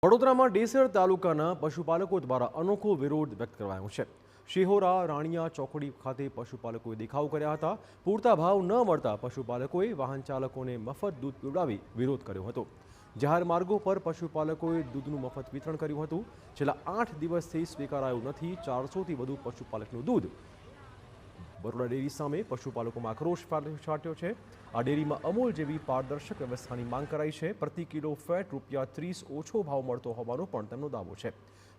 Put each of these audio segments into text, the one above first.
વડોદરામાં ડેસર તાલુકાના પશુપાલકો દ્વારા અનોખો વિરોધ વ્યક્ત કરાયો છે। શિહોરા રાણિયા ચોકડી ખાતે પશુપાલકોએ દેખાવ કર્યા હતા। પૂરતા ભાવ ન મળતા પશુપાલકોએ વાહન ચાલકોને મફત દૂધ પીવડાવી વિરોધ કર્યો હતો। જાહેર માર્ગો પર પશુપાલકોએ દૂધનું મફત વિતરણ કર્યું હતું। છેલ્લા 8 દિવસથી સ્વીકારાયું નથી 400થી વધુ પશુપાલકનું દૂધ। બરોડા ડેરી સામે પશુપાલકોમાં આક્રોશ ફાટ્યો છે। આ ડેરીમાં અમૂલ જેવી પારદર્શક વ્યવસ્થાની માંગ કરાઈ છે। પ્રતિ કિલો ફેટ ₹30 ઓછો ભાવ મળતો હોવાનો પણ તેમનો દાવો છે।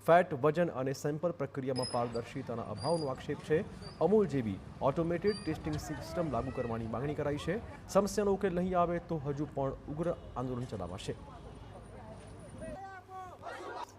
ફેટ વજન અને સેમ્પલ પ્રક્રિયામાં પારદર્શિતાના અભાવનો આક્ષેપ છે। અમૂલ જેવી ઓટોમેટેડ ટેસ્ટિંગ સિસ્ટમ લાગુ કરવાની માંગણી કરાઈ છે। સમસ્યાનો ઉકેલ નહીં આવે તો હજુ પણ ઉગ્ર આંદોલન ચલાવાશે।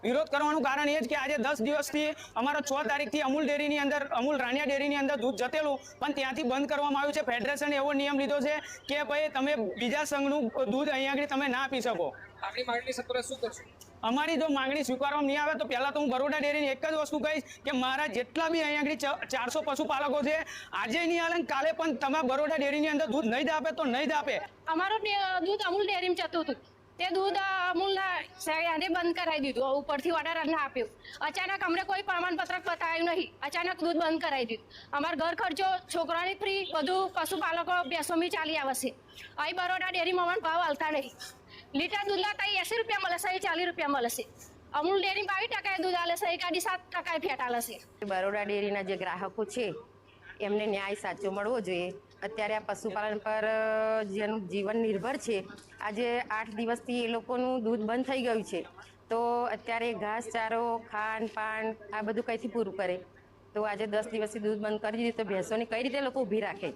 विरोध करवानुं कारण ए कि आज 10 दिवसथी अमारा 6 तारीखथी अमूल डेरीनी अंदर अमूल राणिया डेरीनी अंदर दूध जतेलुं पण त्यांथी बंध करवामां आव्युं छे। फेडरेशने एवो नियम लीधो छे के भाई तमे बीजा संघनुं दूध अहीं आगळ तमे ना आपी शको। आपणी मागणी सत्वरे शुं करशो? अमारी जो मांगणी स्वीकारवामां नहीं आवे तो पहला तो हूँ बरोडा डेरीनी एक ज वस्तु कहीश के मारा जेटला बी अहीं आगळ 400 पशुपालको छे आजे नहीं आवे काले पण तमे बरोडा डेरीनी अंदर दूध नहीं ज आपे तो नहीं ज आपे। अमारो दूध अमूल डेरीमां जतुं हतुं ते दूध अमूलना साहेबे बंद करावी दीधुं। उपरथी ऑर्डर न आप्यो। अचानक अमने कोई प्रमाणपत्र बताव्युं नहीं। अचानक दूध बंद करावी दीधुं। अमार घर खर्चो छोकरानी फ्री बधुं पशुपालको बेसमी चाली आवे छे। अहीं बरोडा डेरीमां अमने भाव आलता नहीं। लीटर दूध लाता 80 रुपया मळे छे, 40 रुपया मळे छे। अमूल डेरी 22% दूध आले छे, एकादी 7% फेट आले छे। बरोडा डेरीना जे ग्राहको छे एमने न्याय साचो मळवो जोईए। अत्यारे आ पशुपालन पर जेनुं जीवन निर्भर छे आजे 8 दिवसथी ए लोकोनुं दूध बंध थई गयुं छे तो अत्यारे घास चारो खान पान आ बधुं कईथी पूरुं करे तो आज 10 दिवसथी दूध बंद करी दीधुं तो भैंसोने कई रीते लोको ऊभी राखे।